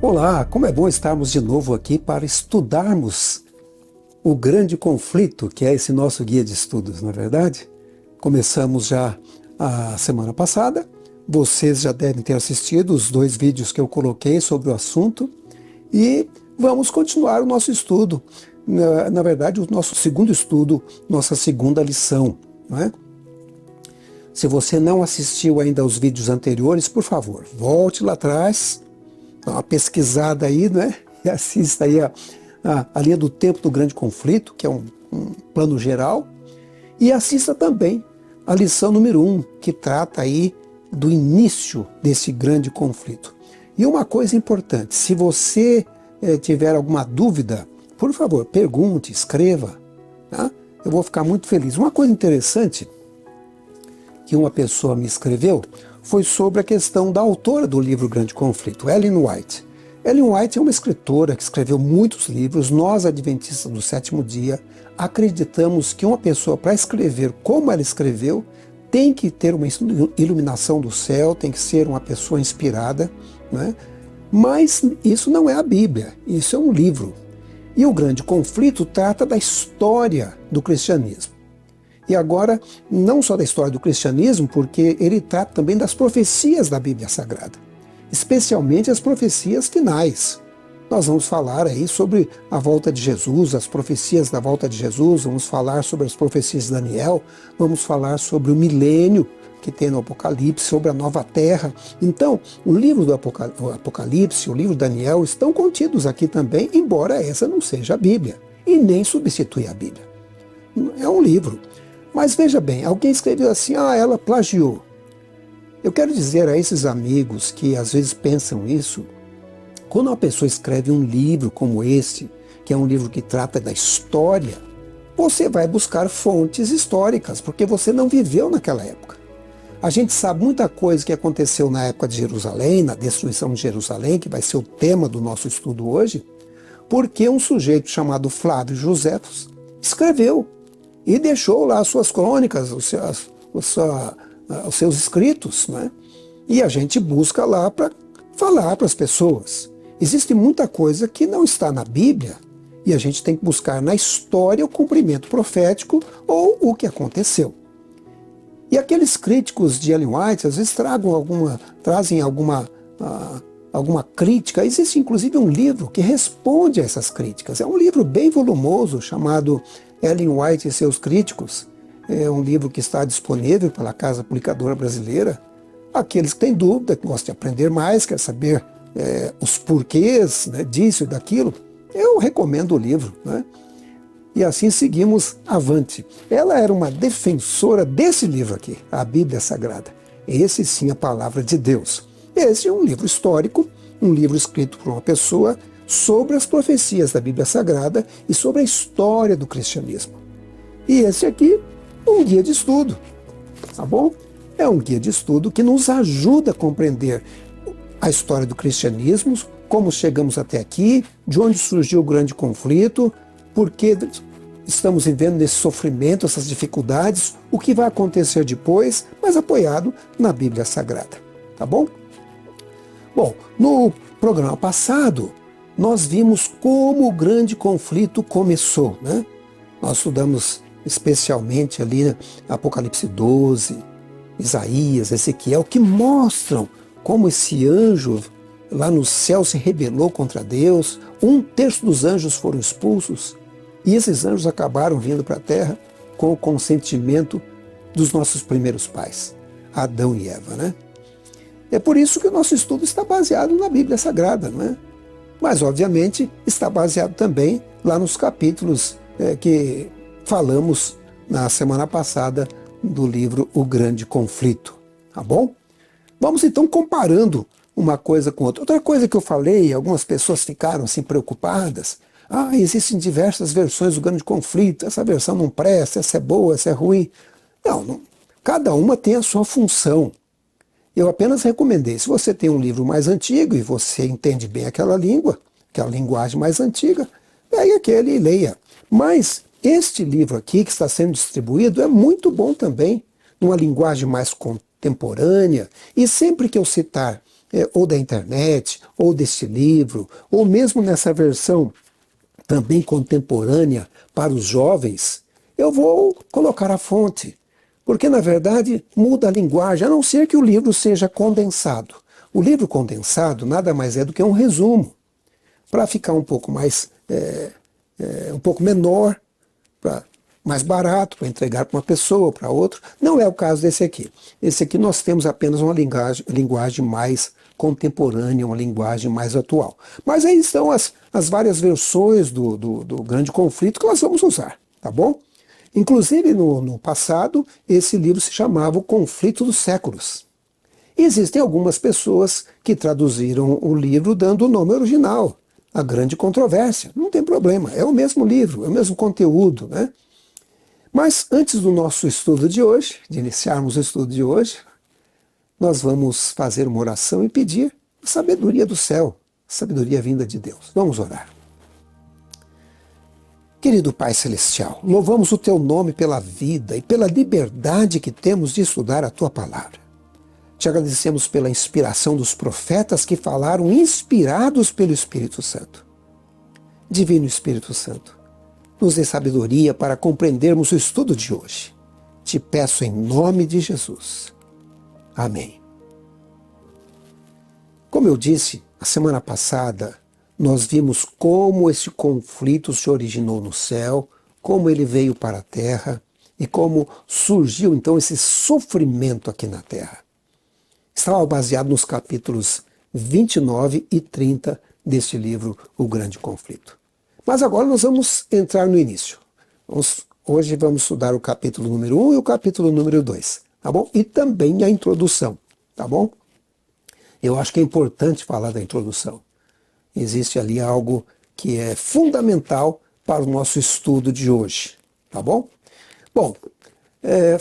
Olá, como é bom estarmos de novo aqui para estudarmos o grande conflito que é esse nosso guia de estudos, não é verdade? Começamos já a semana passada, vocês já devem ter assistido os 2 vídeos que eu coloquei sobre o assunto e vamos continuar o nosso estudo, na verdade o nosso segundo estudo, nossa segunda lição, não é? Se você não assistiu ainda aos vídeos anteriores, por favor, volte lá atrás, dá uma pesquisada aí, né? E assista aí a linha do tempo do grande conflito, que é um plano geral, e assista também a lição número 1, que trata aí do início desse grande conflito. E uma coisa importante, se você tiver alguma dúvida, por favor, pergunte, escreva, tá? Eu vou ficar muito feliz. Uma coisa interessante que uma pessoa me escreveu foi sobre a questão da autora do livro Grande Conflito, Ellen White. Ellen White é uma escritora que escreveu muitos livros. Nós, adventistas do sétimo dia, acreditamos que uma pessoa, para escrever como ela escreveu, tem que ter uma iluminação do céu, tem que ser uma pessoa inspirada, né? Mas isso não é a Bíblia, isso é um livro. E o Grande Conflito trata da história do cristianismo. E agora, não só da história do cristianismo, porque ele trata também das profecias da Bíblia Sagrada, especialmente as profecias finais. Nós vamos falar aí sobre a volta de Jesus, as profecias da volta de Jesus, vamos falar sobre as profecias de Daniel, vamos falar sobre o milênio que tem no Apocalipse, sobre a nova terra. Então, o livro do Apocalipse, o livro de Daniel estão contidos aqui também, embora essa não seja a Bíblia, e nem substitui a Bíblia. É um livro. Mas veja bem, alguém escreveu assim, ela plagiou. Eu quero dizer a esses amigos que às vezes pensam isso, quando uma pessoa escreve um livro como esse, que é um livro que trata da história, você vai buscar fontes históricas, porque você não viveu naquela época. A gente sabe muita coisa que aconteceu na época de Jerusalém, na destruição de Jerusalém, que vai ser o tema do nosso estudo hoje, porque um sujeito chamado Flávio Joséfos escreveu e deixou lá as suas crônicas, os seus escritos, né? E a gente busca lá para falar para as pessoas. Existe muita coisa que não está na Bíblia e a gente tem que buscar na história o cumprimento profético ou o que aconteceu. E aqueles críticos de Ellen White às vezes trazem alguma crítica. Existe inclusive um livro que responde a essas críticas. É um livro bem volumoso chamado Ellen White e seus críticos. É um livro que está disponível pela Casa Publicadora Brasileira. Aqueles que têm dúvida, que gostam de aprender mais, quer saber os porquês, né, disso e daquilo, eu recomendo o livro, né? E assim seguimos avante. Ela era uma defensora desse livro aqui, a Bíblia Sagrada. Esse sim é a palavra de Deus. Esse é um livro histórico, um livro escrito por uma pessoa sobre as profecias da Bíblia Sagrada e sobre a história do cristianismo. E esse aqui é um guia de estudo, tá bom? É um guia de estudo que nos ajuda a compreender a história do cristianismo, como chegamos até aqui, de onde surgiu o grande conflito, por que estamos vivendo nesse sofrimento, essas dificuldades, o que vai acontecer depois, mas apoiado na Bíblia Sagrada, tá bom? Bom, no programa passado, nós vimos como o grande conflito começou, né? Nós estudamos especialmente ali Apocalipse 12, Isaías, Ezequiel, que mostram como esse anjo lá no céu se rebelou contra Deus, 1/3 dos anjos foram expulsos, e esses anjos acabaram vindo para a terra com o consentimento dos nossos primeiros pais, Adão e Eva, né? É por isso que o nosso estudo está baseado na Bíblia Sagrada, não é? Mas, obviamente, está baseado também lá nos capítulos que falamos na semana passada do livro O Grande Conflito, tá bom? Vamos então comparando uma coisa com outra. Outra coisa que eu falei, algumas pessoas ficaram assim preocupadas. Existem diversas versões do Grande Conflito, essa versão não presta, essa é boa, essa é ruim. Não, cada uma tem a sua função. Eu apenas recomendei, se você tem um livro mais antigo e você entende bem aquela língua, aquela linguagem mais antiga, pegue aquele e leia. Mas este livro aqui que está sendo distribuído é muito bom também, numa linguagem mais contemporânea, e sempre que eu citar ou da internet, ou deste livro, ou mesmo nessa versão também contemporânea para os jovens, eu vou colocar a fonte. Porque, na verdade, muda a linguagem, a não ser que o livro seja condensado. O livro condensado nada mais é do que um resumo, para ficar um pouco mais, um pouco menor, mais barato, para entregar para uma pessoa, para outra. Não é o caso desse aqui. Esse aqui nós temos apenas uma linguagem mais contemporânea, uma linguagem mais atual. Mas aí estão as várias versões do grande conflito que nós vamos usar, tá bom? Inclusive, no passado, esse livro se chamava O Conflito dos Séculos. E existem algumas pessoas que traduziram o livro dando o nome original, A Grande Controvérsia. Não tem problema, é o mesmo livro, é o mesmo conteúdo, né? Mas antes do nosso estudo de hoje, de iniciarmos o estudo de hoje, nós vamos fazer uma oração e pedir a sabedoria do céu, a sabedoria vinda de Deus. Vamos orar. Querido Pai Celestial, louvamos o Teu nome pela vida e pela liberdade que temos de estudar a Tua Palavra. Te agradecemos pela inspiração dos profetas que falaram inspirados pelo Espírito Santo. Divino Espírito Santo, nos dê sabedoria para compreendermos o estudo de hoje. Te peço em nome de Jesus. Amém. Como eu disse, a semana passada, nós vimos como esse conflito se originou no céu, como ele veio para a terra e como surgiu então esse sofrimento aqui na terra. Estava baseado nos capítulos 29 e 30 deste livro, O Grande Conflito. Mas agora nós vamos entrar no início. Hoje vamos estudar o capítulo número 1 e o capítulo número 2, tá bom? E também a introdução, tá bom? Eu acho que é importante falar da introdução. Existe ali algo que é fundamental para o nosso estudo de hoje, tá bom? Bom,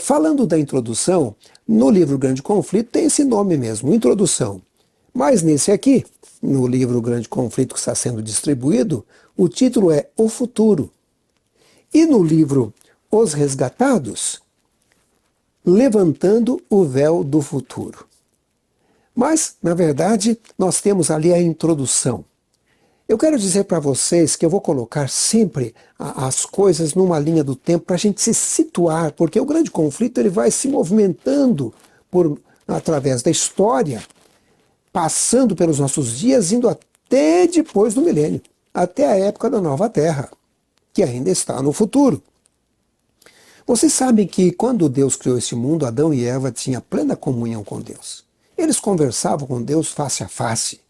falando da introdução, no livro Grande Conflito tem esse nome mesmo, Introdução. Mas nesse aqui, no livro Grande Conflito que está sendo distribuído, o título é O Futuro. E no livro Os Resgatados, Levantando o Véu do Futuro. Mas, na verdade, nós temos ali a introdução. Eu quero dizer para vocês que eu vou colocar sempre as coisas numa linha do tempo para a gente se situar, porque o grande conflito ele vai se movimentando através da história, passando pelos nossos dias, indo até depois do milênio, até a época da Nova Terra, que ainda está no futuro. Vocês sabem que quando Deus criou esse mundo, Adão e Eva tinham plena comunhão com Deus. Eles conversavam com Deus face a face.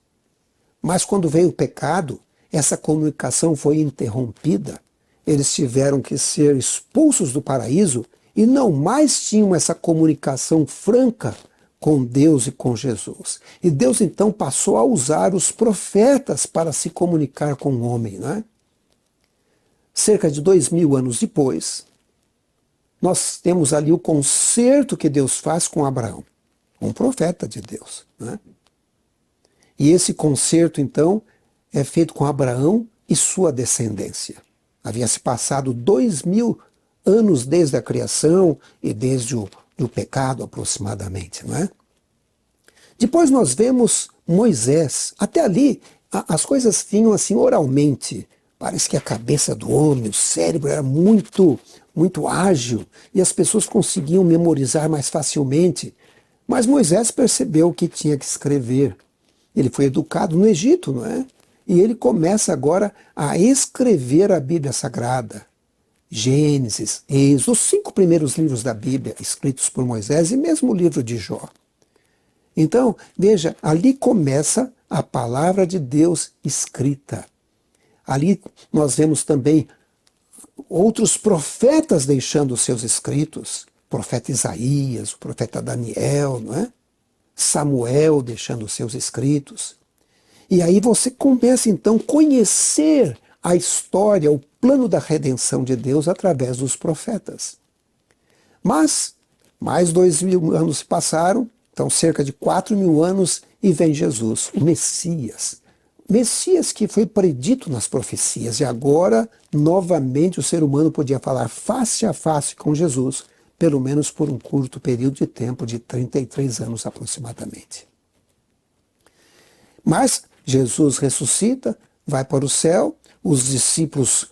Mas quando veio o pecado, essa comunicação foi interrompida. Eles tiveram que ser expulsos do paraíso e não mais tinham essa comunicação franca com Deus e com Jesus. E Deus então passou a usar os profetas para se comunicar com o homem, né? Cerca de 2000 anos depois, nós temos ali o concerto que Deus faz com Abraão, um profeta de Deus, né? E esse concerto, então, é feito com Abraão e sua descendência. Havia se passado 2000 anos desde a criação e desde o pecado, aproximadamente, não é? Depois nós vemos Moisés. Até ali, as coisas vinham assim oralmente. Parece que a cabeça do homem, o cérebro era muito ágil e as pessoas conseguiam memorizar mais facilmente. Mas Moisés percebeu que tinha que escrever. Ele foi educado no Egito, não é? E ele começa agora a escrever a Bíblia Sagrada. Gênesis, Êxodo, os 5 primeiros livros da Bíblia escritos por Moisés e mesmo o livro de Jó. Então, veja, ali começa a palavra de Deus escrita. Ali nós vemos também outros profetas deixando os seus escritos. O profeta Isaías, o profeta Daniel, não é? Samuel deixando os seus escritos. E aí você começa então a conhecer a história, o plano da redenção de Deus através dos profetas. Mas, mais 2000 anos se passaram, então cerca de 4000 anos, e vem Jesus, o Messias. Messias que foi predito nas profecias, e agora, novamente, o ser humano podia falar face a face com Jesus, pelo menos por um curto período de tempo de 33 anos aproximadamente. Mas Jesus ressuscita, vai para o céu, os discípulos,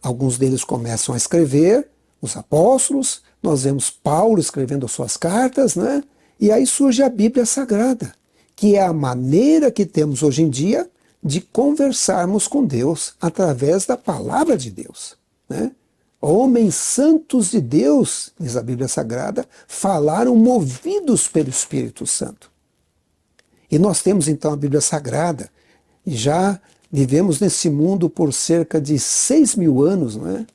alguns deles começam a escrever, os apóstolos, nós vemos Paulo escrevendo as suas cartas, né? E aí surge a Bíblia Sagrada, que é a maneira que temos hoje em dia de conversarmos com Deus através da palavra de Deus, né? Homens santos de Deus, diz a Bíblia Sagrada, falaram movidos pelo Espírito Santo. E nós temos então a Bíblia Sagrada, e já vivemos nesse mundo por cerca de 6.000 anos, não é?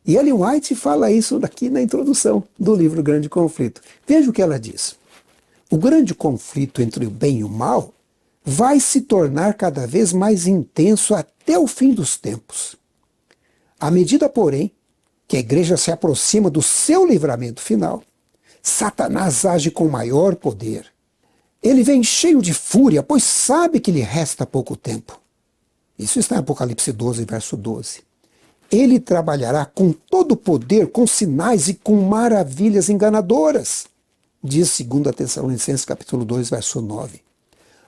E Ellen White fala isso daqui na introdução do livro Grande Conflito. Veja o que ela diz. O grande conflito entre o bem e o mal vai se tornar cada vez mais intenso até o fim dos tempos. À medida, porém, que a igreja se aproxima do seu livramento final, Satanás age com maior poder. Ele vem cheio de fúria, pois sabe que lhe resta pouco tempo. Isso está em Apocalipse 12, verso 12. Ele trabalhará com todo o poder, com sinais e com maravilhas enganadoras, diz 2 Tessalonicenses capítulo 2, verso 9.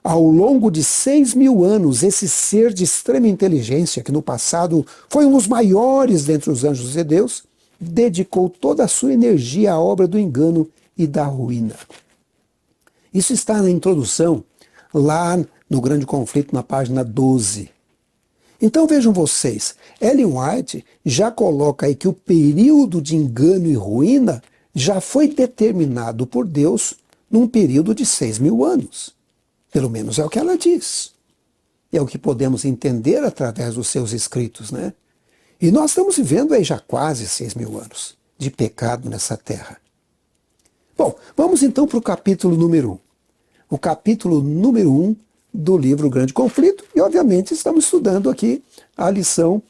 Ao longo de 6.000 anos, esse ser de extrema inteligência, que no passado foi um dos maiores dentre os anjos de Deus, dedicou toda a sua energia à obra do engano e da ruína. Isso está na introdução, lá no Grande Conflito, na página 12. Então vejam vocês, Ellen White já coloca aí que o período de engano e ruína já foi determinado por Deus num período de 6.000 anos. Pelo menos é o que ela diz. É o que podemos entender através dos seus escritos, né? E nós estamos vivendo aí já quase 6.000 anos de pecado nessa terra. Bom, vamos então para o capítulo número 1. O capítulo número 1 do livro Grande Conflito. E, obviamente, estamos estudando aqui a lição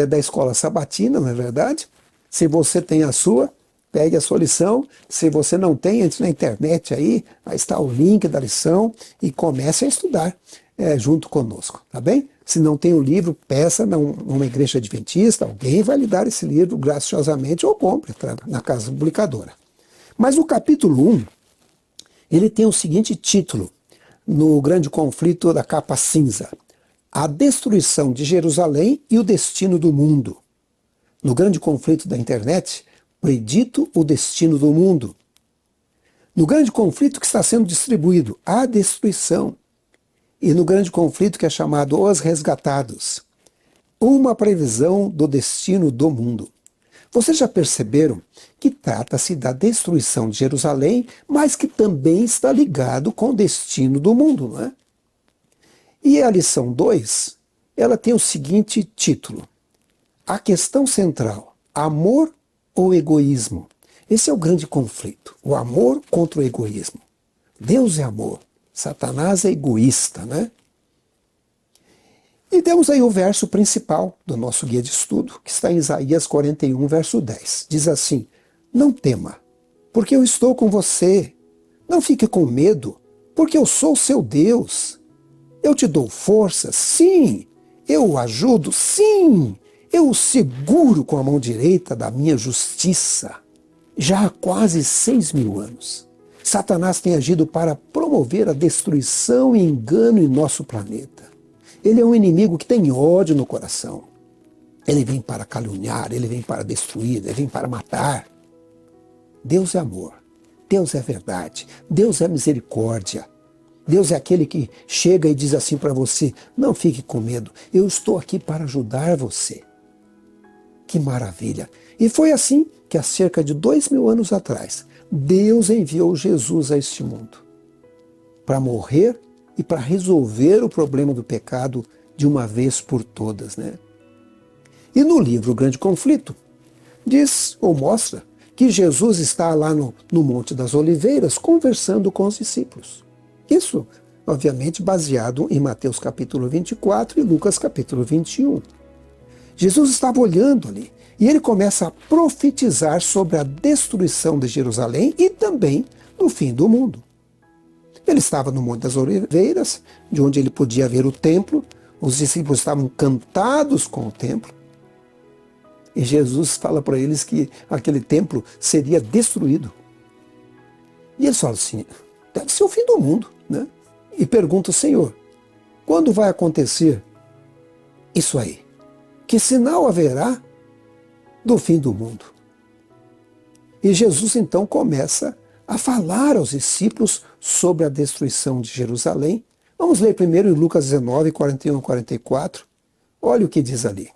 da Escola Sabatina, não é verdade? Se você tem a sua, pegue a sua lição. Se você não tem, entre na internet aí está o link da lição e comece a estudar junto conosco, tá bem? Se não tem o livro, peça numa igreja adventista, alguém vai lhe dar esse livro graciosamente ou compre na casa publicadora. Mas o capítulo 1, ele tem o seguinte título, no Grande Conflito da capa cinza: A destruição de Jerusalém e o destino do mundo. No Grande Conflito da internet, predito o destino do mundo. No Grande Conflito que está sendo distribuído, a destruição. E no Grande Conflito que é chamado Os Resgatados, uma previsão do destino do mundo. Vocês já perceberam que trata-se da destruição de Jerusalém, mas que também está ligado com o destino do mundo, não é? E a lição 2, ela tem o seguinte título: A questão central, amor ou egoísmo? Esse é o grande conflito, o amor contra o egoísmo. Deus é amor, Satanás é egoísta, né? E temos aí o verso principal do nosso guia de estudo, que está em Isaías 41, verso 10. Diz assim: Não tema, porque eu estou com você. Não fique com medo, porque eu sou seu Deus. Eu te dou força, sim. Eu o ajudo, sim. Eu o seguro com a mão direita da minha justiça. Já há quase 6.000 anos, Satanás tem agido para promover a destruição e engano em nosso planeta. Ele é um inimigo que tem ódio no coração. Ele vem para caluniar, ele vem para destruir, ele vem para matar. Deus é amor, Deus é verdade, Deus é misericórdia. Deus é aquele que chega e diz assim para você: não fique com medo, eu estou aqui para ajudar você. Que maravilha! E foi assim que há cerca de 2.000 anos atrás, Deus enviou Jesus a este mundo para morrer e para resolver o problema do pecado de uma vez por todas, né? E no livro Grande Conflito, diz ou mostra que Jesus está lá no Monte das Oliveiras conversando com os discípulos. Isso, obviamente, baseado em Mateus capítulo 24 e Lucas capítulo 21. Jesus estava olhando ali e ele começa a profetizar sobre a destruição de Jerusalém e também do fim do mundo. Ele estava no Monte das Oliveiras, de onde ele podia ver o templo. Os discípulos estavam encantados com o templo. E Jesus fala para eles que aquele templo seria destruído. E eles falam assim: deve ser o fim do mundo, né? e pergunta: Senhor, quando vai acontecer isso aí? Que sinal haverá do fim do mundo? E Jesus então começa a falar aos discípulos sobre a destruição de Jerusalém. Vamos ler primeiro em Lucas 19, 41 a 44. Olha o que diz ali.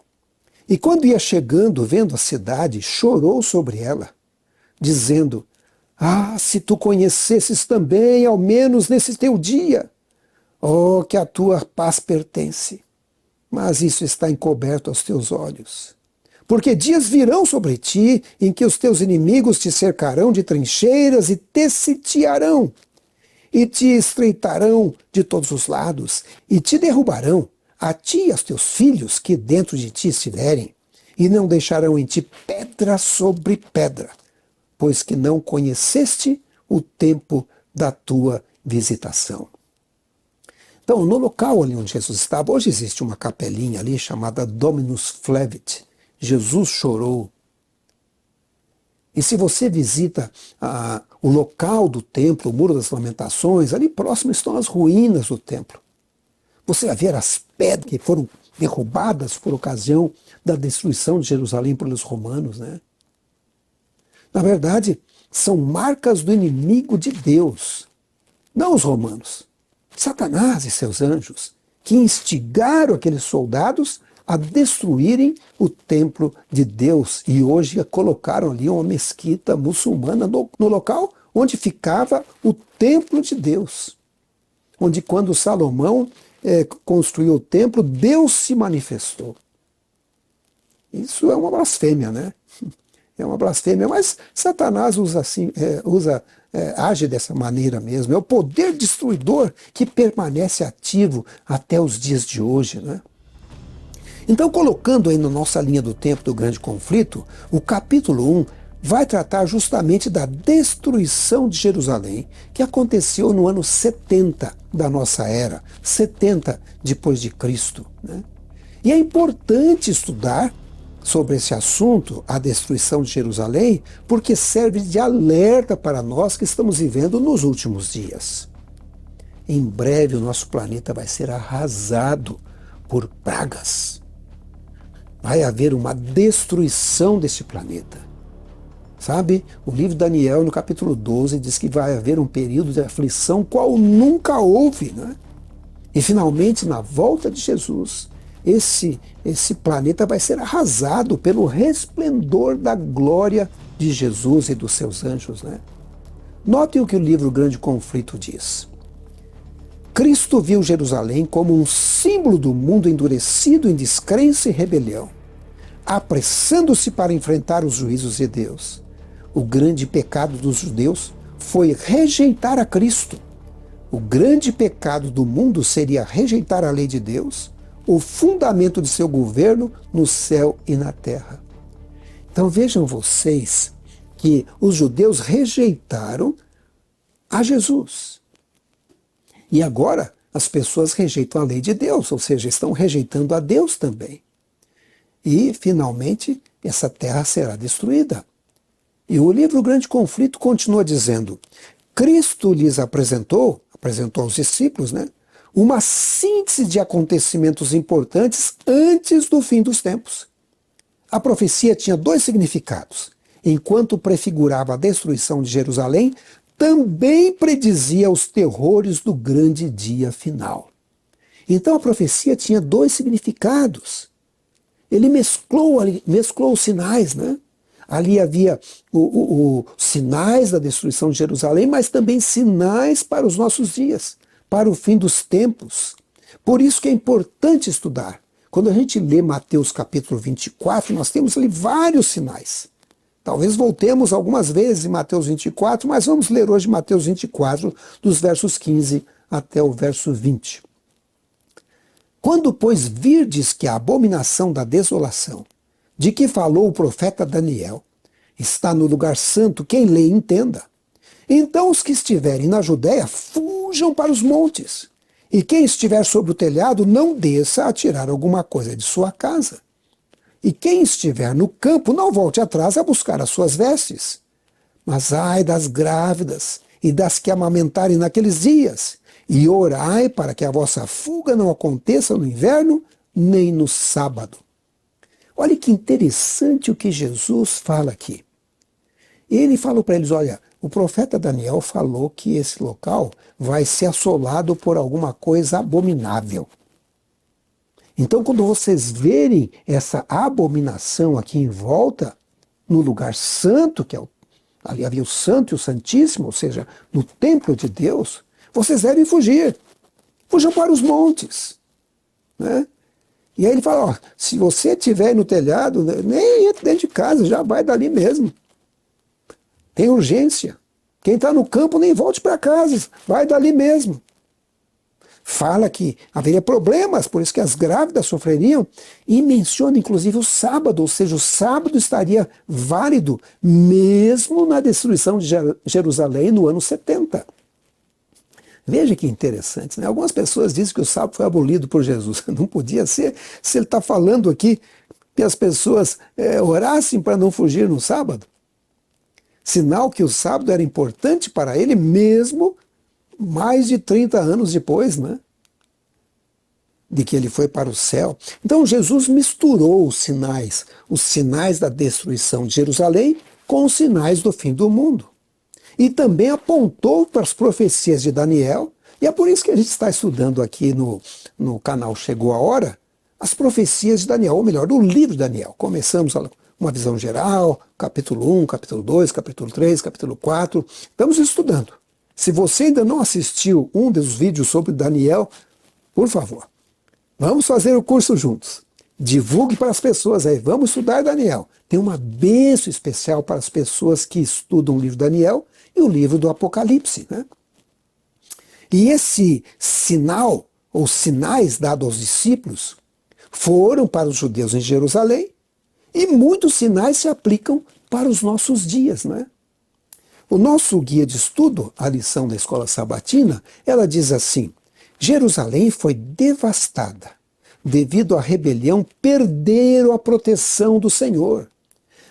E quando ia chegando, vendo a cidade, chorou sobre ela, dizendo: Ah, se tu conhecesses também, ao menos nesse teu dia, oh, que a tua paz pertence. Mas isso está encoberto aos teus olhos. Porque dias virão sobre ti, em que os teus inimigos te cercarão de trincheiras e te sitiarão, e te estreitarão de todos os lados, e te derrubarão, a ti e aos teus filhos que dentro de ti estiverem, e não deixarão em ti pedra sobre pedra, pois que não conheceste o tempo da tua visitação. Então, no local ali onde Jesus estava, hoje existe uma capelinha ali chamada Dominus Flevit. Jesus chorou. E se você visita o local do templo, o Muro das Lamentações, ali próximo estão as ruínas do templo. Você vai ver as pedras que foram derrubadas por ocasião da destruição de Jerusalém pelos romanos, né? Na verdade, são marcas do inimigo de Deus, não os romanos. Satanás e seus anjos, que instigaram aqueles soldados a destruírem o templo de Deus e hoje colocaram ali uma mesquita muçulmana no local onde ficava o templo de Deus. Onde quando Salomão construiu o templo, Deus se manifestou. Isso é uma blasfêmia, né? É uma blasfêmia, mas Satanás usa assim, age dessa maneira mesmo. É o poder destruidor que permanece ativo até os dias de hoje, né? Então, colocando aí na nossa linha do tempo do grande conflito, o capítulo 1 vai tratar justamente da destruição de Jerusalém, que aconteceu no ano 70 da nossa era, 70 depois de Cristo, né? E é importante estudar sobre esse assunto, a destruição de Jerusalém, porque serve de alerta para nós que estamos vivendo nos últimos dias. Em breve o nosso planeta vai ser arrasado por pragas. Vai haver uma destruição desse planeta. Sabe, o livro de Daniel, no capítulo 12, diz que vai haver um período de aflição qual nunca houve, né? E finalmente, na volta de Jesus, esse planeta vai ser arrasado pelo resplendor da glória de Jesus e dos seus anjos, né? Notem o que o livro Grande Conflito diz. Cristo viu Jerusalém como um símbolo do mundo endurecido em descrença e rebelião, apressando-se para enfrentar os juízos de Deus. O grande pecado dos judeus foi rejeitar a Cristo. O grande pecado do mundo seria rejeitar a lei de Deus, o fundamento de seu governo no céu e na terra. Então vejam vocês que os judeus rejeitaram a Jesus. E agora as pessoas rejeitam a lei de Deus, ou seja, estão rejeitando a Deus também. E, finalmente, essa terra será destruída. E o livro Grande Conflito continua dizendo: Cristo lhes apresentou aos discípulos, né, uma síntese de acontecimentos importantes antes do fim dos tempos. A profecia tinha dois significados. Enquanto prefigurava a destruição de Jerusalém, também predizia os terrores do grande dia final. Então a profecia tinha dois significados. Ele mesclou os sinais, né? Ali havia os sinais da destruição de Jerusalém, mas também sinais para os nossos dias, para o fim dos tempos. Por isso que é importante estudar. Quando a gente lê Mateus capítulo 24, nós temos ali vários sinais. Talvez voltemos algumas vezes em Mateus 24, mas vamos ler hoje Mateus 24, dos versos 15 até o verso 20. Quando, pois, virdes que a abominação da desolação, de que falou o profeta Daniel, está no lugar santo, quem lê entenda. Então os que estiverem na Judéia fujam para os montes, e quem estiver sobre o telhado não desça a tirar alguma coisa de sua casa. E quem estiver no campo não volte atrás a buscar as suas vestes. Mas ai das grávidas e das que amamentarem naqueles dias, e orai para que a vossa fuga não aconteça no inverno, nem no sábado. Olha que interessante o que Jesus fala aqui. Ele falou para eles, olha, o profeta Daniel falou que esse local vai ser assolado por alguma coisa abominável. Então, quando vocês verem essa abominação aqui em volta, no lugar santo, ali havia o santo e o santíssimo, ou seja, no templo de Deus, vocês devem fugir. Fujam para os montes. Né? E aí ele fala, ó, se você estiver no telhado, nem entre dentro de casa, já vai dali mesmo. Tem urgência. Quem está no campo nem volte para casa, vai dali mesmo. Fala que haveria problemas, por isso que as grávidas sofreriam, e menciona inclusive o sábado, ou seja, o sábado estaria válido mesmo na destruição de Jerusalém no ano 70. Veja que interessante, né? Algumas pessoas dizem que o sábado foi abolido por Jesus. Não podia ser, se ele está falando aqui que as pessoas orassem para não fugir no sábado. Sinal que o sábado era importante para ele mesmo mais de 30 anos depois, né? De que ele foi para o céu. Então Jesus misturou os sinais da destruição de Jerusalém com os sinais do fim do mundo. E também apontou para as profecias de Daniel, e é por isso que a gente está estudando aqui no canal Chegou a Hora, as profecias de Daniel, ou melhor, do livro de Daniel. Começamos uma visão geral, capítulo 1, capítulo 2, capítulo 3, capítulo 4. Estamos estudando. Se você ainda não assistiu um dos vídeos sobre Daniel, por favor, vamos fazer o curso juntos. Divulgue para as pessoas aí, vamos estudar Daniel. Tem uma bênção especial para as pessoas que estudam o livro de Daniel e o livro do Apocalipse, né? E esse sinal, ou sinais dados aos discípulos, foram para os judeus em Jerusalém, e muitos sinais se aplicam para os nossos dias, né? O nosso guia de estudo, a lição da Escola Sabatina, ela diz assim: Jerusalém foi devastada. Devido à rebelião, perderam a proteção do Senhor.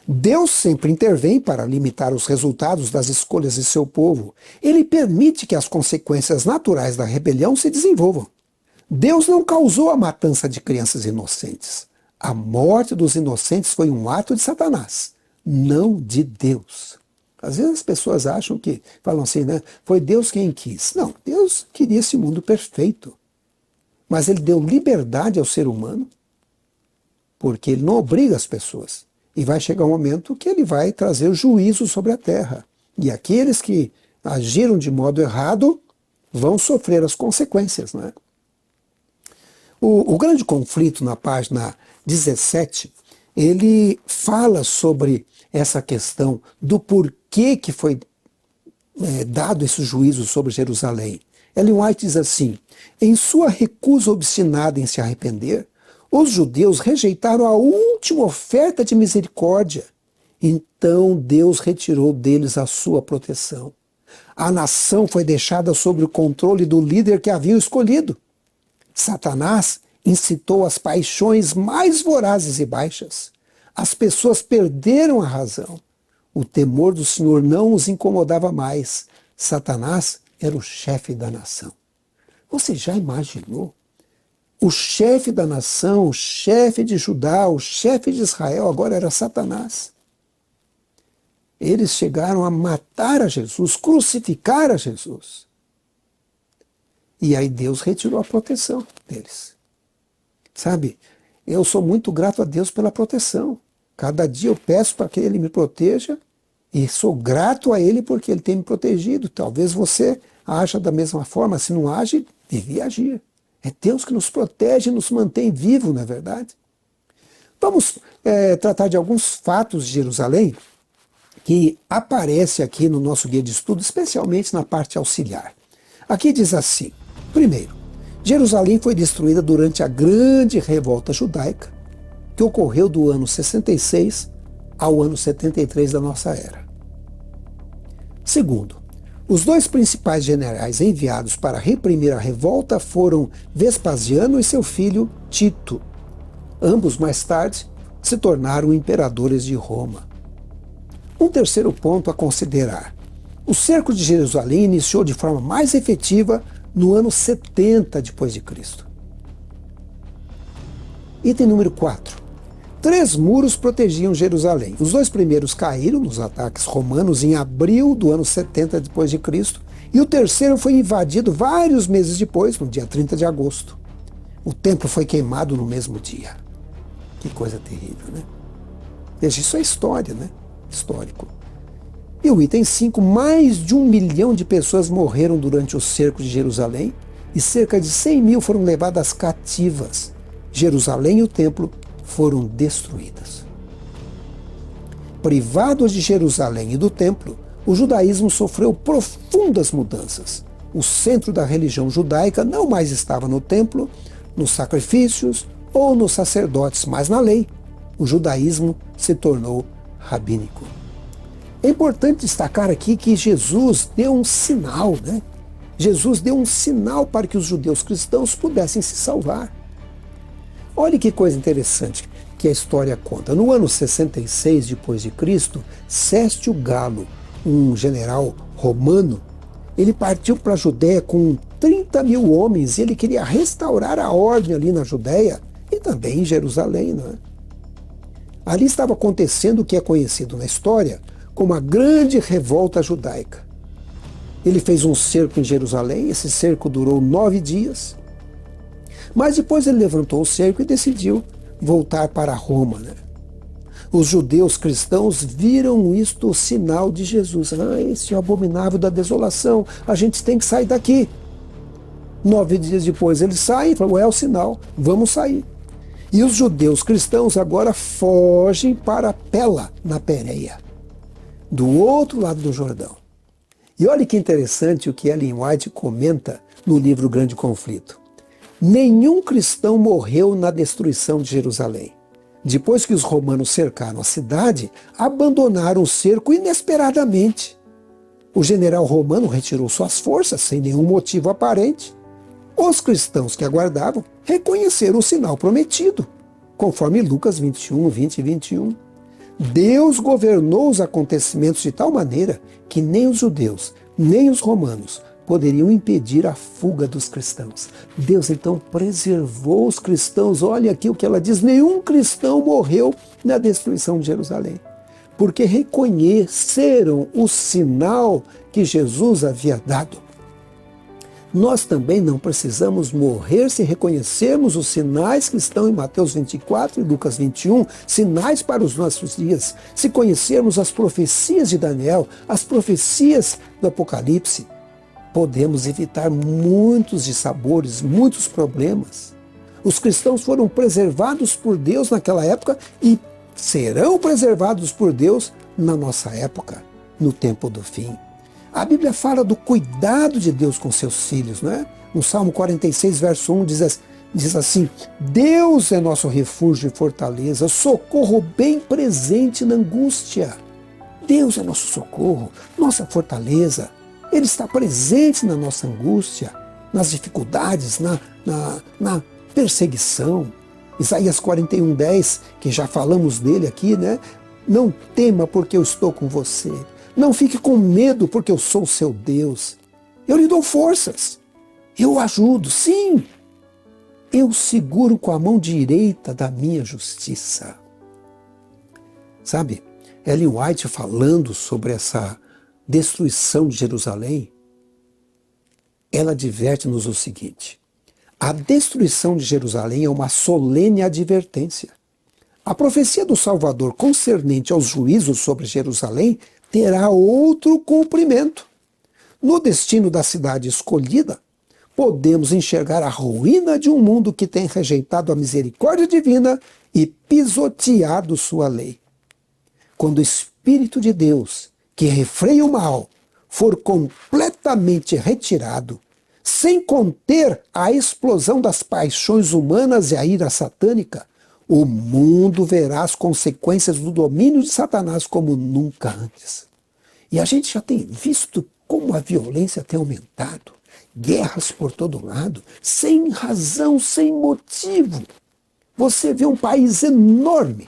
Deus sempre intervém para limitar os resultados das escolhas de seu povo. Ele permite que as consequências naturais da rebelião se desenvolvam. Deus não causou a matança de crianças inocentes. A morte dos inocentes foi um ato de Satanás, não de Deus. Às vezes as pessoas acham que, falam assim, né? Foi Deus quem quis. Não, Deus queria esse mundo perfeito. Mas ele deu liberdade ao ser humano, porque ele não obriga as pessoas. E vai chegar um momento que ele vai trazer juízo sobre a terra. E aqueles que agiram de modo errado vão sofrer as consequências, né? O grande conflito, na página 17, ele fala sobre essa questão do porquê que foi dado esse juízo sobre Jerusalém. Ellen White diz assim: em sua recusa obstinada em se arrepender, os judeus rejeitaram a última oferta de misericórdia. Então Deus retirou deles a sua proteção. A nação foi deixada sob o controle do líder que haviam escolhido. Satanás incitou as paixões mais vorazes e baixas. As pessoas perderam a razão. O temor do Senhor não os incomodava mais. Satanás era o chefe da nação. Você já imaginou? O chefe da nação, o chefe de Judá, o chefe de Israel, agora era Satanás. Eles chegaram a matar a Jesus, crucificar a Jesus. E aí Deus retirou a proteção deles. Sabe, eu sou muito grato a Deus pela proteção. Cada dia eu peço para que Ele me proteja e sou grato a Ele porque Ele tem me protegido. Talvez você acha da mesma forma, se não age, devia agir. É Deus que nos protege e nos mantém vivos, não é verdade? Vamos tratar de alguns fatos de Jerusalém que aparece aqui no nosso guia de estudo, especialmente na parte auxiliar. Aqui diz assim: primeiro, Jerusalém foi destruída durante a grande revolta judaica, que ocorreu do ano 66 ao ano 73 da nossa era. Segundo, os dois principais generais enviados para reprimir a revolta foram Vespasiano e seu filho Tito. Ambos, mais tarde, se tornaram imperadores de Roma. Um terceiro ponto a considerar: o cerco de Jerusalém iniciou de forma mais efetiva no ano 70 depois de Cristo. Item número 4. 3 muros protegiam Jerusalém. Os 2 primeiros caíram nos ataques romanos em abril do ano 70 depois de Cristo, e o terceiro foi invadido vários meses depois, no dia 30 de agosto. O templo foi queimado no mesmo dia. Que coisa terrível, né? Veja, isso é história, né? Histórico. E o item 5, mais de 1 milhão de pessoas morreram durante o cerco de Jerusalém e cerca de 100 mil foram levadas cativas. Jerusalém e o templo foram destruídas. Privados de Jerusalém e do templo, o judaísmo sofreu profundas mudanças. O centro da religião judaica não mais estava no templo, nos sacrifícios ou nos sacerdotes, mas na lei. O judaísmo se tornou rabínico. É importante destacar aqui que Jesus deu um sinal, né? Jesus deu um sinal para que os judeus cristãos pudessem se salvar. Olha que coisa interessante que a história conta. No ano 66 depois de Cristo, Céstio Galo, um general romano, ele partiu para a Judéia com 30 mil homens e ele queria restaurar a ordem ali na Judéia e também em Jerusalém, não é? Ali estava acontecendo o que é conhecido na história como a grande revolta judaica. Ele fez um cerco em Jerusalém, esse cerco durou 9 dias, mas depois ele levantou o cerco e decidiu voltar para Roma, né? Os judeus cristãos viram isto o sinal de Jesus. Esse é o abominável da desolação, a gente tem que sair daqui. 9 dias depois eles saem e falam, é o sinal, vamos sair. E os judeus cristãos agora fogem para Pela, na Pérea, do outro lado do Jordão. E olha que interessante o que Ellen White comenta no livro Grande Conflito. Nenhum cristão morreu na destruição de Jerusalém. Depois que os romanos cercaram a cidade, abandonaram o cerco inesperadamente. O general romano retirou suas forças sem nenhum motivo aparente. Os cristãos que aguardavam reconheceram o sinal prometido, conforme Lucas 21, 20 e 21. Deus governou os acontecimentos de tal maneira que nem os judeus, nem os romanos poderiam impedir a fuga dos cristãos. Deus então preservou os cristãos. Olha aqui o que ela diz: nenhum cristão morreu na destruição de Jerusalém, porque reconheceram o sinal que Jesus havia dado. Nós também não precisamos morrer se reconhecermos os sinais que estão em Mateus 24 e Lucas 21, sinais para os nossos dias. Se conhecermos as profecias de Daniel, as profecias do Apocalipse, podemos evitar muitos dissabores, muitos problemas. Os cristãos foram preservados por Deus naquela época e serão preservados por Deus na nossa época, no tempo do fim. A Bíblia fala do cuidado de Deus com seus filhos, não é? No Salmo 46, verso 1, diz assim: Deus é nosso refúgio e fortaleza, socorro bem presente na angústia. Deus é nosso socorro, nossa fortaleza. Ele está presente na nossa angústia, nas dificuldades, na perseguição. Isaías 41:10, que já falamos dele aqui, né? Não tema porque eu estou com você. Não fique com medo, porque eu sou o seu Deus. Eu lhe dou forças. Eu o ajudo, sim. Eu seguro com a mão direita da minha justiça. Sabe, Ellen White falando sobre essa destruição de Jerusalém, ela adverte-nos o seguinte: a destruição de Jerusalém é uma solene advertência. A profecia do Salvador concernente aos juízos sobre Jerusalém terá outro cumprimento. No destino da cidade escolhida, podemos enxergar a ruína de um mundo que tem rejeitado a misericórdia divina e pisoteado sua lei. Quando o Espírito de Deus, que refreia o mal, for completamente retirado, sem conter a explosão das paixões humanas e a ira satânica, o mundo verá as consequências do domínio de Satanás como nunca antes. E a gente já tem visto como a violência tem aumentado, guerras por todo lado, sem razão, sem motivo. Você vê um país enorme,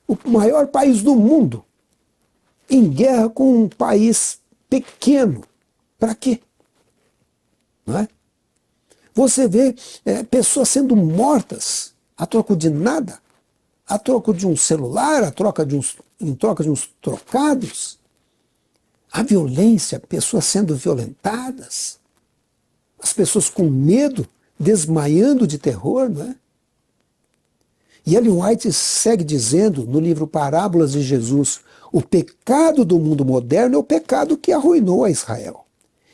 o maior país do mundo, em guerra com um país pequeno. Para quê? Não é? Você vê pessoas sendo mortas a troco de nada, a troco de um celular, em troca de uns trocados. A violência, pessoas sendo violentadas, as pessoas com medo, desmaiando de terror, não é? E Ellen White segue dizendo no livro Parábolas de Jesus: o pecado do mundo moderno é o pecado que arruinou a Israel.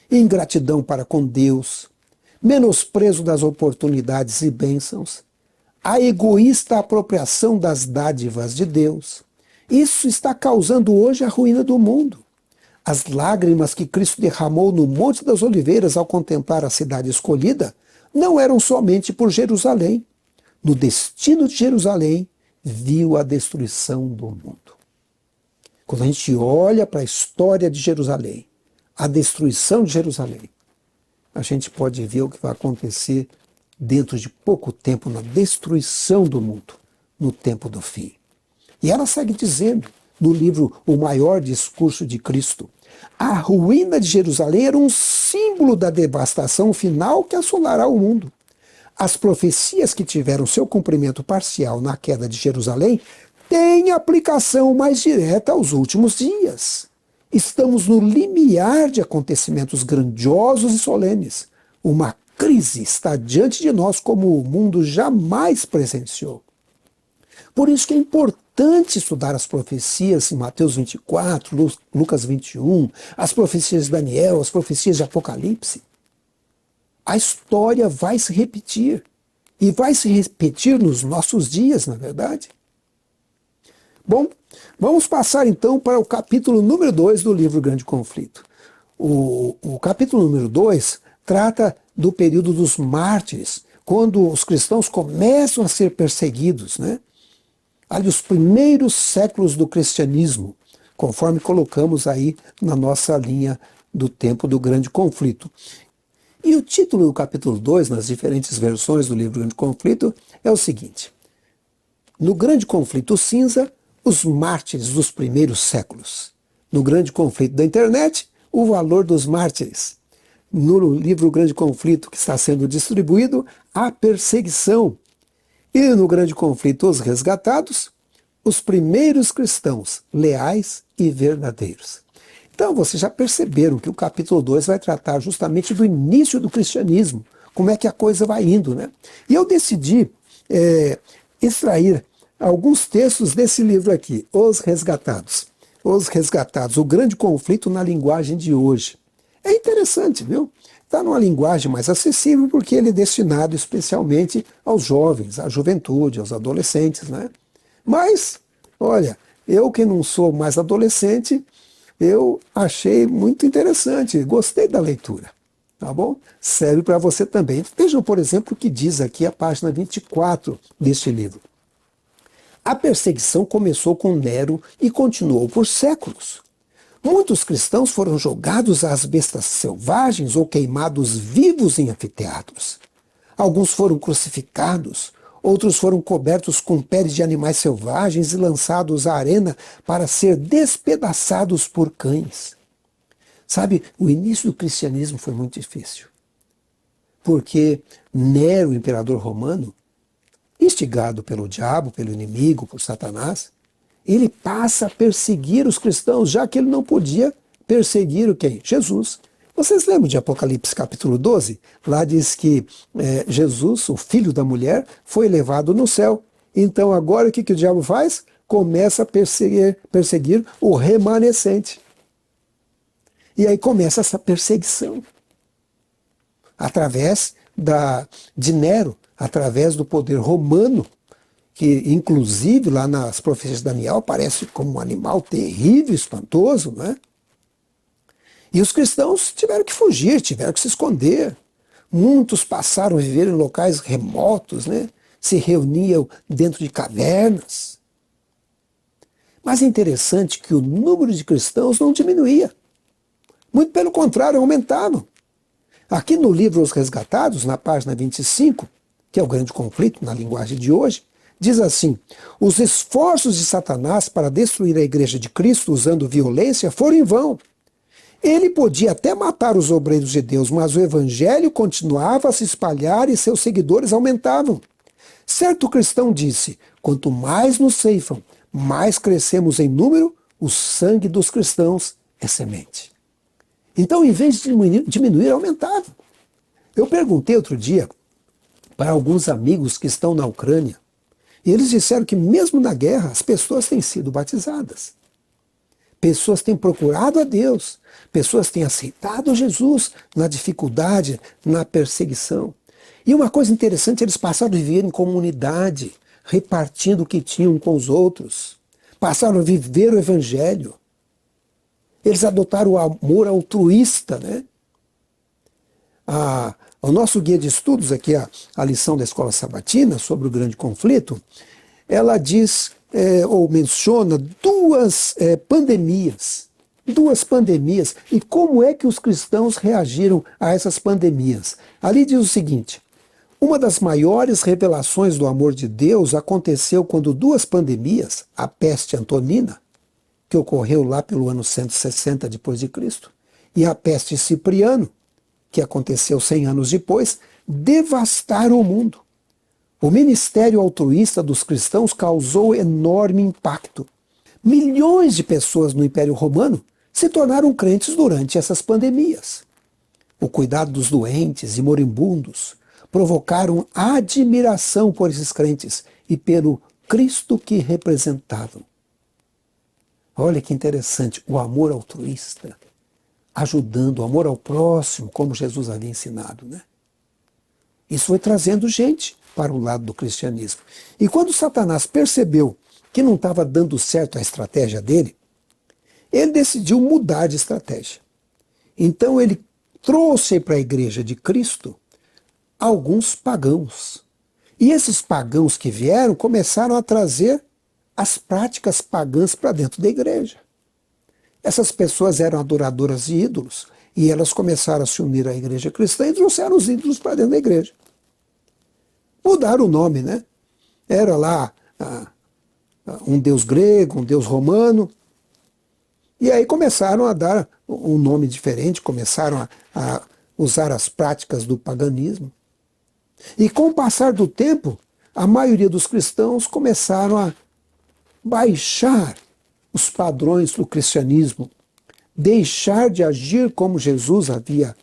Ingratidão para com Deus, menosprezo das oportunidades e bênçãos, a egoísta apropriação das dádivas de Deus. Isso está causando hoje a ruína do mundo. As lágrimas que Cristo derramou no Monte das Oliveiras ao contemplar a cidade escolhida não eram somente por Jerusalém. No destino de Jerusalém, viu a destruição do mundo. Quando a gente olha para a história de Jerusalém, a destruição de Jerusalém, a gente pode ver o que vai acontecer dentro de pouco tempo na destruição do mundo, no tempo do fim. E ela segue dizendo, no livro O Maior Discurso de Cristo, a ruína de Jerusalém era um símbolo da devastação final que assolará o mundo. As profecias que tiveram seu cumprimento parcial na queda de Jerusalém têm aplicação mais direta aos últimos dias. Estamos no limiar de acontecimentos grandiosos e solenes. Uma crise está diante de nós como o mundo jamais presenciou. Por isso que é importante estudar as profecias em Mateus 24, Lucas 21, as profecias de Daniel, as profecias de Apocalipse. A história vai se repetir. E vai se repetir nos nossos dias, na verdade. Bom, vamos passar então para o capítulo número 2 do livro Grande Conflito. O capítulo número 2 trata do período dos mártires, quando os cristãos começam a ser perseguidos, né? Ali os primeiros séculos do cristianismo, conforme colocamos aí na nossa linha do tempo do Grande Conflito. E o título do capítulo 2, nas diferentes versões do livro Grande Conflito, é o seguinte: no Grande Conflito Cinza, os mártires dos primeiros séculos. No Grande Conflito da internet, o valor dos mártires. No livro Grande Conflito, que está sendo distribuído, a perseguição. E no Grande Conflito, os resgatados, os primeiros cristãos, leais e verdadeiros. Então, vocês já perceberam que o capítulo 2 vai tratar justamente do início do cristianismo, como é que a coisa vai indo, né? E eu decidi extrair alguns textos desse livro aqui, Os Resgatados. Os Resgatados, o Grande Conflito na linguagem de hoje. É interessante, viu? Está numa linguagem mais acessível porque ele é destinado especialmente aos jovens, à juventude, aos adolescentes, né? Mas, olha, eu que não sou mais adolescente, eu achei muito interessante, gostei da leitura, tá bom? Serve para você também. Vejam, por exemplo, o que diz aqui a página 24 deste livro. A perseguição começou com Nero e continuou por séculos. Muitos cristãos foram jogados às bestas selvagens ou queimados vivos em anfiteatros. Alguns foram crucificados, outros foram cobertos com peles de animais selvagens e lançados à arena para ser despedaçados por cães. Sabe, o início do cristianismo foi muito difícil. Porque Nero, o imperador romano, instigado pelo diabo, pelo inimigo, por Satanás, ele passa a perseguir os cristãos, já que ele não podia perseguir o quem? Jesus. Vocês lembram de Apocalipse capítulo 12? Lá diz que Jesus, o filho da mulher, foi levado no céu. Então agora o que o diabo faz? Começa a perseguir o remanescente. E aí começa essa perseguição. Através de Nero, através do poder romano, que inclusive lá nas profecias de Daniel aparece como um animal terrível, espantoso, né? E os cristãos tiveram que fugir, tiveram que se esconder. Muitos passaram a viver em locais remotos, né? Se reuniam dentro de cavernas. Mas é interessante que o número de cristãos não diminuía. Muito pelo contrário, aumentava. Aqui no livro Os Resgatados, na página 25, que é o Grande Conflito na linguagem de hoje, diz assim: os esforços de Satanás para destruir a igreja de Cristo usando violência foram em vão. Ele podia até matar os obreiros de Deus, mas o evangelho continuava a se espalhar e seus seguidores aumentavam. Certo cristão disse: quanto mais nos ceifam, mais crescemos em número, o sangue dos cristãos é semente. Então, em vez de diminuir, aumentava. Eu perguntei outro dia para alguns amigos que estão na Ucrânia, e eles disseram que mesmo na guerra as pessoas têm sido batizadas. Pessoas têm procurado a Deus, pessoas têm aceitado Jesus na dificuldade, na perseguição. E uma coisa interessante, eles passaram a viver em comunidade, repartindo o que tinham com os outros. Passaram a viver o evangelho. Eles adotaram o amor altruísta, né? O nosso guia de estudos, aqui a lição da Escola Sabatina sobre o grande conflito, ela diz, ou menciona duas pandemias. Duas pandemias. E como é que os cristãos reagiram a essas pandemias? Ali diz o seguinte: uma das maiores revelações do amor de Deus aconteceu quando duas pandemias, a peste antonina, que ocorreu lá pelo ano 160 depois de Cristo, e a peste cipriano, que aconteceu 100 anos depois, devastaram o mundo. O ministério altruísta dos cristãos causou enorme impacto. Milhões de pessoas no Império Romano se tornaram crentes durante essas pandemias. O cuidado dos doentes e moribundos provocaram admiração por esses crentes e pelo Cristo que representavam. Olha que interessante, o amor altruísta, ajudando, o amor ao próximo, como Jesus havia ensinado, né? Isso foi trazendo gente para o lado do cristianismo. E quando Satanás percebeu que não estava dando certo a estratégia dele, ele decidiu mudar de estratégia. Então ele trouxe para a igreja de Cristo alguns pagãos. E esses pagãos que vieram começaram a trazer as práticas pagãs para dentro da igreja. Essas pessoas eram adoradoras de ídolos e elas começaram a se unir à igreja cristã e trouxeram os ídolos para dentro da igreja. Mudaram o nome, né? Era lá um deus grego, um deus romano. E aí começaram a dar um nome diferente, começaram a usar as práticas do paganismo. E com o passar do tempo, a maioria dos cristãos começaram a baixar os padrões do cristianismo, deixar de agir como Jesus havia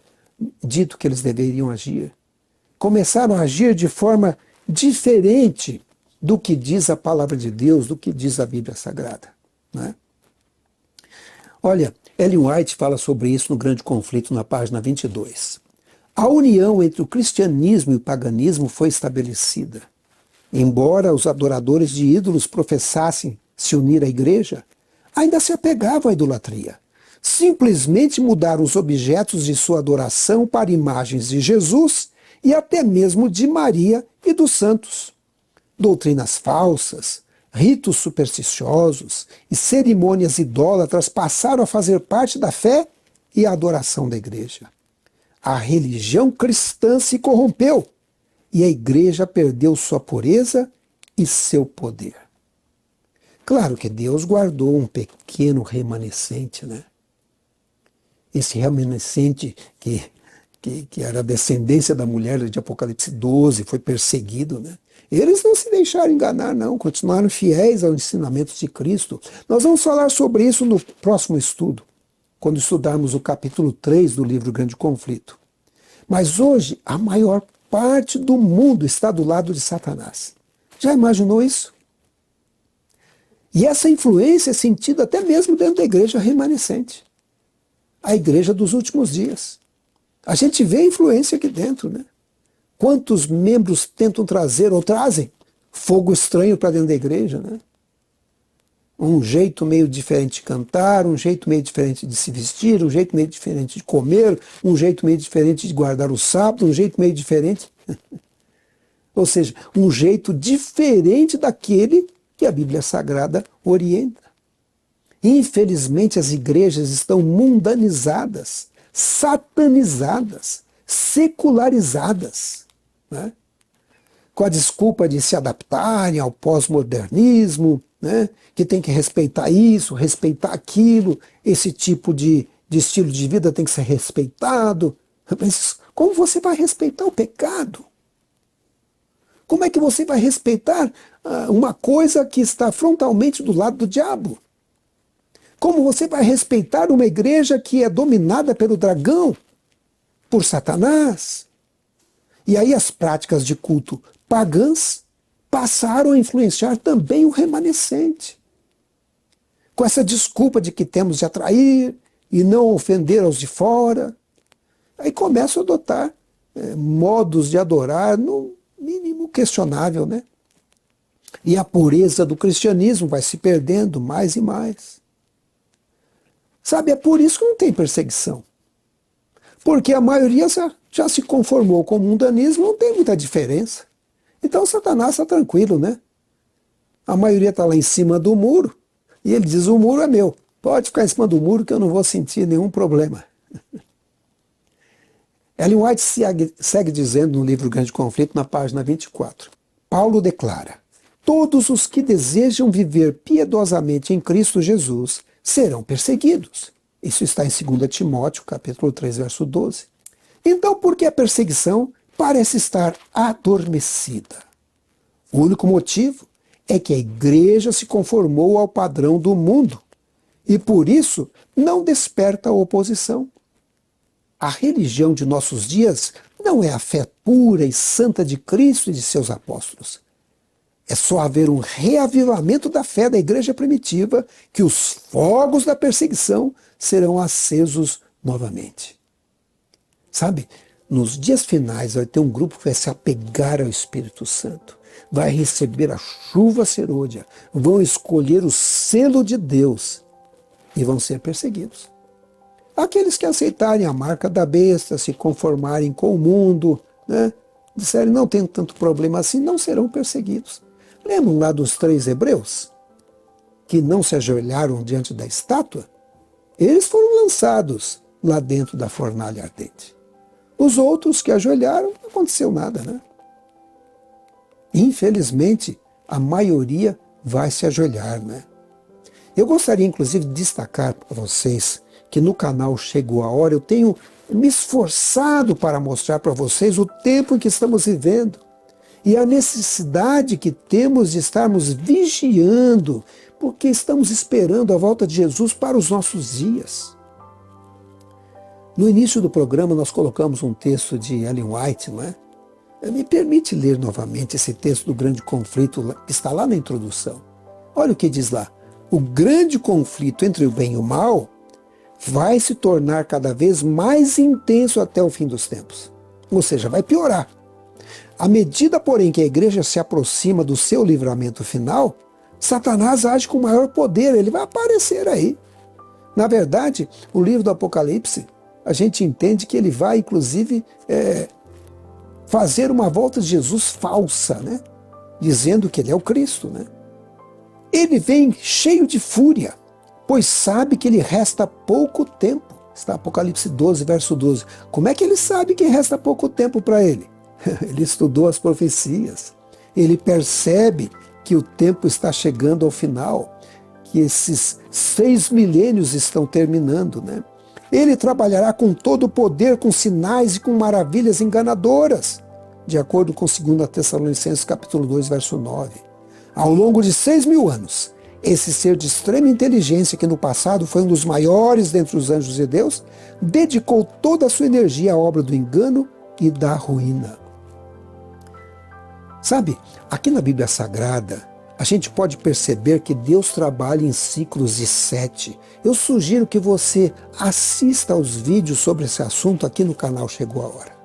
dito que eles deveriam agir. Começaram a agir de forma diferente do que diz a palavra de Deus, do que diz a Bíblia Sagrada, né? Olha, Ellen White fala sobre isso no Grande Conflito, na página 22. A união entre o cristianismo e o paganismo foi estabelecida. Embora os adoradores de ídolos professassem se unir à igreja, ainda se apegavam à idolatria. Simplesmente mudaram os objetos de sua adoração para imagens de Jesus e até mesmo de Maria e dos santos. Doutrinas falsas, ritos supersticiosos e cerimônias idólatras passaram a fazer parte da fé e a adoração da igreja. A religião cristã se corrompeu e a igreja perdeu sua pureza e seu poder. Claro que Deus guardou um pequeno remanescente, né? Esse remanescente que era a descendência da mulher de Apocalipse 12, foi perseguido, né? Eles não se deixaram enganar, não, continuaram fiéis aos ensinamentos de Cristo. Nós vamos falar sobre isso no próximo estudo, quando estudarmos o capítulo 3 do livro Grande Conflito. Mas hoje, a maior parte do mundo está do lado de Satanás. Já imaginou isso? E essa influência é sentida até mesmo dentro da igreja remanescente, a igreja dos últimos dias. A gente vê a influência aqui dentro, né? Quantos membros tentam trazer ou trazem fogo estranho para dentro da igreja, né? Um jeito meio diferente de cantar, um jeito meio diferente de se vestir, um jeito meio diferente de comer, um jeito meio diferente de guardar o sábado, um jeito meio diferente. Ou seja, um jeito diferente daquele que a Bíblia Sagrada orienta. Infelizmente, as igrejas estão mundanizadas, satanizadas, secularizadas, né? Com a desculpa de se adaptarem ao pós-modernismo, né? Que tem que respeitar isso, respeitar aquilo, esse tipo de de estilo de vida tem que ser respeitado. Mas como você vai respeitar o pecado? Como é que você vai respeitar uma coisa que está frontalmente do lado do diabo? Como você vai respeitar uma igreja que é dominada pelo dragão, por Satanás? E aí as práticas de culto pagãs passaram a influenciar também o remanescente. Com essa desculpa de que temos de atrair e não ofender aos de fora. Aí começam a adotar modos de adorar, no mínimo questionável, né? E a pureza do cristianismo vai se perdendo mais e mais. Sabe, é por isso que não tem perseguição. Porque a maioria já se conformou com o mundanismo, não tem muita diferença. Então Satanás está tranquilo, né? A maioria está lá em cima do muro, e ele diz, o muro é meu. Pode ficar em cima do muro que eu não vou sentir nenhum problema. Ellen White segue dizendo no livro Grande Conflito, na página 24. Paulo declara, todos os que desejam viver piedosamente em Cristo Jesus serão perseguidos. Isso está em 2 Timóteo, capítulo 3, verso 12. Então, por que a perseguição parece estar adormecida? O único motivo é que a igreja se conformou ao padrão do mundo e, por isso, não desperta a oposição. A religião de nossos dias não é a fé pura e santa de Cristo e de seus apóstolos. É só haver um reavivamento da fé da igreja primitiva que os fogos da perseguição serão acesos novamente. Sabe, nos dias finais vai ter um grupo que vai se apegar ao Espírito Santo, vai receber a chuva serôdia, vão escolher o selo de Deus e vão ser perseguidos. Aqueles que aceitarem a marca da besta, se conformarem com o mundo, né, disserem não tem tanto problema assim, não serão perseguidos. Lembram lá dos 3 hebreus, que não se ajoelharam diante da estátua? Eles foram lançados lá dentro da fornalha ardente. Os outros que ajoelharam, não aconteceu nada, né? Infelizmente, a maioria vai se ajoelhar, né? Eu gostaria, inclusive, de destacar para vocês que no canal Chegou a Hora eu tenho me esforçado para mostrar para vocês o tempo em que estamos vivendo e a necessidade que temos de estarmos vigiando, porque estamos esperando a volta de Jesus para os nossos dias. No início do programa nós colocamos um texto de Ellen White, não é? Me permite ler novamente esse texto do Grande Conflito, que está lá na introdução. Olha o que diz lá. O grande conflito entre o bem e o mal vai se tornar cada vez mais intenso até o fim dos tempos. Ou seja, vai piorar. À medida, porém, que a igreja se aproxima do seu livramento final, Satanás age com maior poder, ele vai aparecer aí. Na verdade, o livro do Apocalipse, a gente entende que ele vai, inclusive, fazer uma volta de Jesus falsa, né? Dizendo que ele é o Cristo, né? Ele vem cheio de fúria, pois sabe que lhe resta pouco tempo. Está Apocalipse 12, verso 12. Como é que ele sabe que resta pouco tempo para ele? Ele estudou as profecias. Ele percebe que o tempo está chegando ao final, que esses 6 milênios estão terminando, né? Ele trabalhará com todo o poder, com sinais e com maravilhas enganadoras, de acordo com 2 Tessalonicenses capítulo 2, verso 9. Ao longo de 6.000 anos, esse ser de extrema inteligência, que no passado foi um dos maiores dentre os anjos de Deus, dedicou toda a sua energia à obra do engano e da ruína. Sabe, aqui na Bíblia Sagrada, a gente pode perceber que Deus trabalha em ciclos de 7. Eu sugiro que você assista aos vídeos sobre esse assunto aqui no canal Chegou a Hora.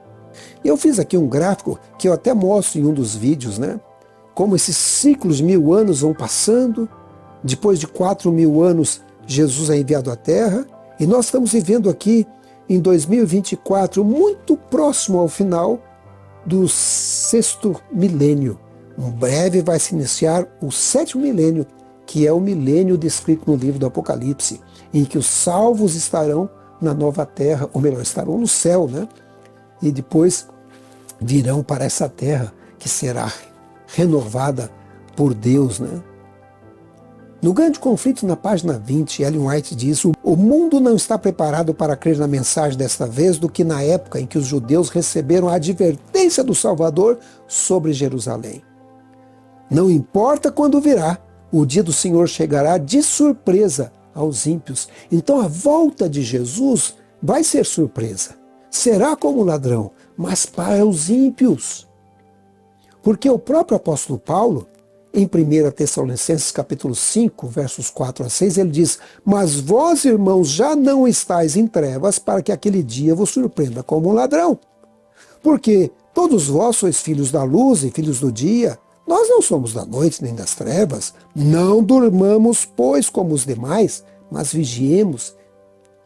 Eu fiz aqui um gráfico que eu até mostro em um dos vídeos, né? Como esses ciclos de 1000 anos vão passando. Depois de 4.000 anos, Jesus é enviado à Terra. E nós estamos vivendo aqui em 2024, muito próximo ao final do 6º milênio. Em breve vai se iniciar o 7º milênio, que é o milênio descrito no livro do Apocalipse, em que os salvos estarão na nova terra, ou melhor, estarão no céu, né? E depois virão para essa terra que será renovada por Deus, né? No Grande Conflito, na página 20, Ellen White diz: o mundo não está preparado para crer na mensagem desta vez do que na época em que os judeus receberam a advertência do Salvador sobre Jerusalém. Não importa quando virá, o dia do Senhor chegará de surpresa aos ímpios. Então a volta de Jesus vai ser surpresa. Será como ladrão, mas para os ímpios. Porque o próprio apóstolo Paulo, em 1 Tessalonicenses capítulo 5, versos 4 a 6, ele diz: mas vós, irmãos, já não estáis em trevas para que aquele dia vos surpreenda como um ladrão. Porque todos vós sois filhos da luz e filhos do dia. Nós não somos da noite nem das trevas. Não durmamos, pois, como os demais, mas vigiemos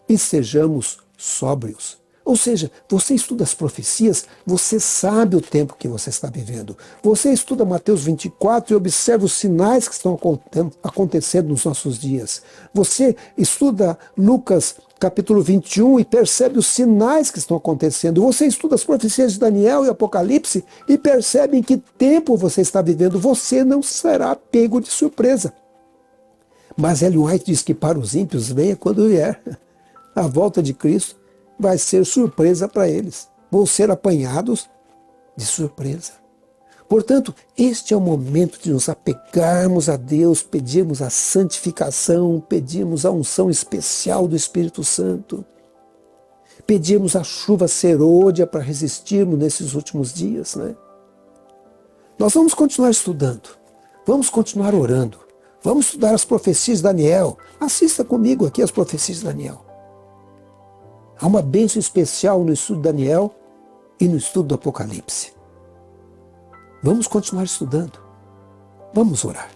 e sejamos sóbrios. Ou seja, você estuda as profecias, você sabe o tempo que você está vivendo. Você estuda Mateus 24 e observa os sinais que estão acontecendo nos nossos dias. Você estuda Lucas capítulo 21 e percebe os sinais que estão acontecendo. Você estuda as profecias de Daniel e Apocalipse e percebe em que tempo você está vivendo. Você não será pego de surpresa. Mas Ellen White diz que para os ímpios venha quando vier. A volta de Cristo vai ser surpresa para eles. Vão ser apanhados de surpresa. Portanto, este é o momento de nos apegarmos a Deus, pedirmos a santificação, pedirmos a unção especial do Espírito Santo, pedirmos a chuva serôdia para resistirmos nesses últimos dias, né? Nós vamos continuar estudando, vamos continuar orando, vamos estudar as profecias de Daniel. Assista comigo aqui as profecias de Daniel. Há uma bênção especial no estudo de Daniel e no estudo do Apocalipse. Vamos continuar estudando. Vamos orar.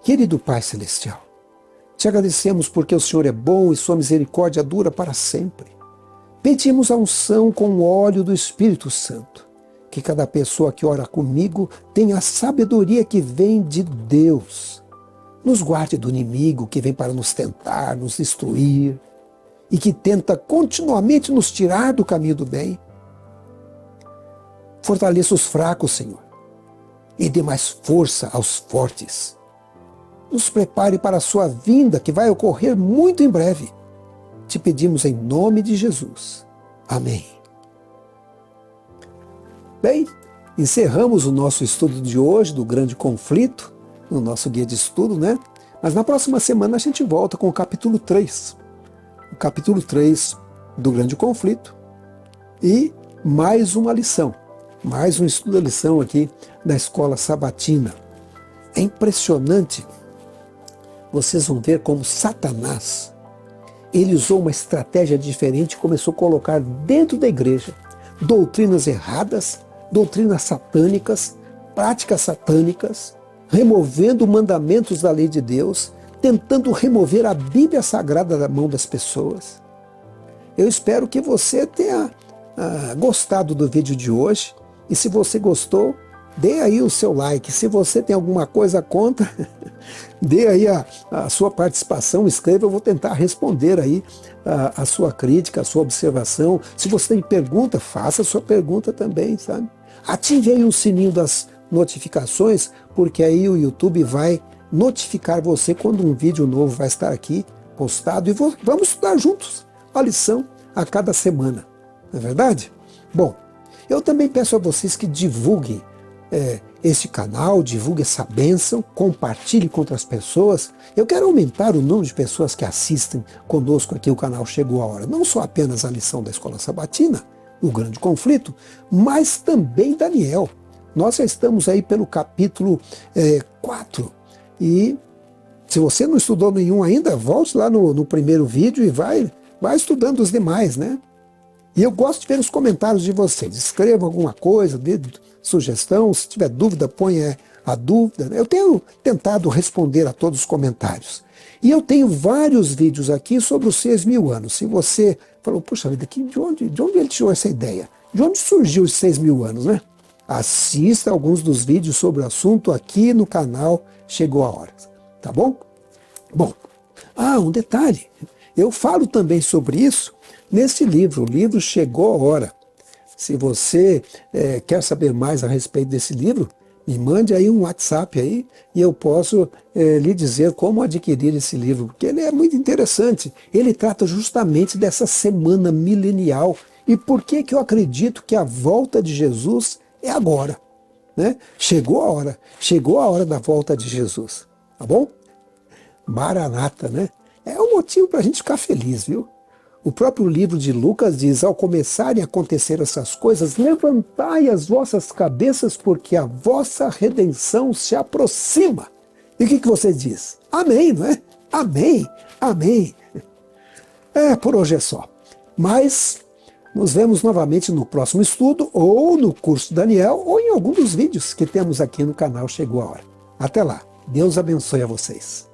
Querido Pai Celestial, te agradecemos porque o Senhor é bom e sua misericórdia dura para sempre. Pedimos a unção com o óleo do Espírito Santo. Que cada pessoa que ora comigo tenha a sabedoria que vem de Deus. Nos guarde do inimigo que vem para nos tentar, nos destruir e que tenta continuamente nos tirar do caminho do bem. Fortaleça os fracos, Senhor, e dê mais força aos fortes. Nos prepare para a sua vinda, que vai ocorrer muito em breve. Te pedimos em nome de Jesus. Amém. Bem, encerramos o nosso estudo de hoje do Grande Conflito, no nosso guia de estudo, né? Mas na próxima semana a gente volta com o capítulo 3. O capítulo 3 do Grande Conflito e mais uma lição. Mais um estudo da lição aqui da Escola Sabatina. É impressionante. Vocês vão ver como Satanás, ele usou uma estratégia diferente e começou a colocar dentro da igreja doutrinas erradas, doutrinas satânicas, práticas satânicas, removendo mandamentos da lei de Deus, tentando remover a Bíblia Sagrada da mão das pessoas. Eu espero que você tenha gostado do vídeo de hoje. E se você gostou, dê aí o seu like. Se você tem alguma coisa contra, dê aí a sua participação, escreva, eu vou tentar responder aí a sua crítica, a sua observação. Se você tem pergunta, faça a sua pergunta também, sabe? Ative aí o sininho das notificações, porque aí o YouTube vai notificar você quando um vídeo novo vai estar aqui postado. E vamos estudar juntos a lição a cada semana, não é verdade? Bom, eu também peço a vocês que divulguem este canal, divulguem essa bênção, compartilhe com outras pessoas. Eu quero aumentar o número de pessoas que assistem conosco aqui, o canal Chegou a Hora. Não só apenas a lição da Escola Sabatina, o Grande Conflito, mas também Daniel. Nós já estamos aí pelo capítulo 4. E se você não estudou nenhum ainda, volte lá no primeiro vídeo e vai estudando os demais, né? E eu gosto de ver os comentários de vocês. Escrevam alguma coisa, dê sugestão. Se tiver dúvida, ponha a dúvida. Eu tenho tentado responder a todos os comentários. E eu tenho vários vídeos aqui sobre os 6.000 anos. Se você falou, puxa vida, de onde ele tirou essa ideia? De onde surgiu os 6.000 anos, né? Assista alguns dos vídeos sobre o assunto aqui no canal Chegou a Hora. Tá bom? Bom, um detalhe. Eu falo também sobre isso nesse livro, o livro Chegou a Hora. Se você quer saber mais a respeito desse livro, Me mande aí um WhatsApp aí e eu posso lhe dizer como adquirir esse livro, porque ele é muito interessante. Ele trata justamente dessa semana milenial e por que que eu acredito que a volta de Jesus é agora, né? Chegou a hora da volta de Jesus, tá bom? Maranata, né? É um motivo para a gente ficar feliz, viu? O próprio livro de Lucas diz: ao começarem a acontecer essas coisas, levantai as vossas cabeças, porque a vossa redenção se aproxima. E o que você diz? Amém, não é? Amém, amém. Por hoje é só. Mas nos vemos novamente no próximo estudo, ou no curso Daniel, ou em algum dos vídeos que temos aqui no canal Chegou a Hora. Até lá. Deus abençoe a vocês.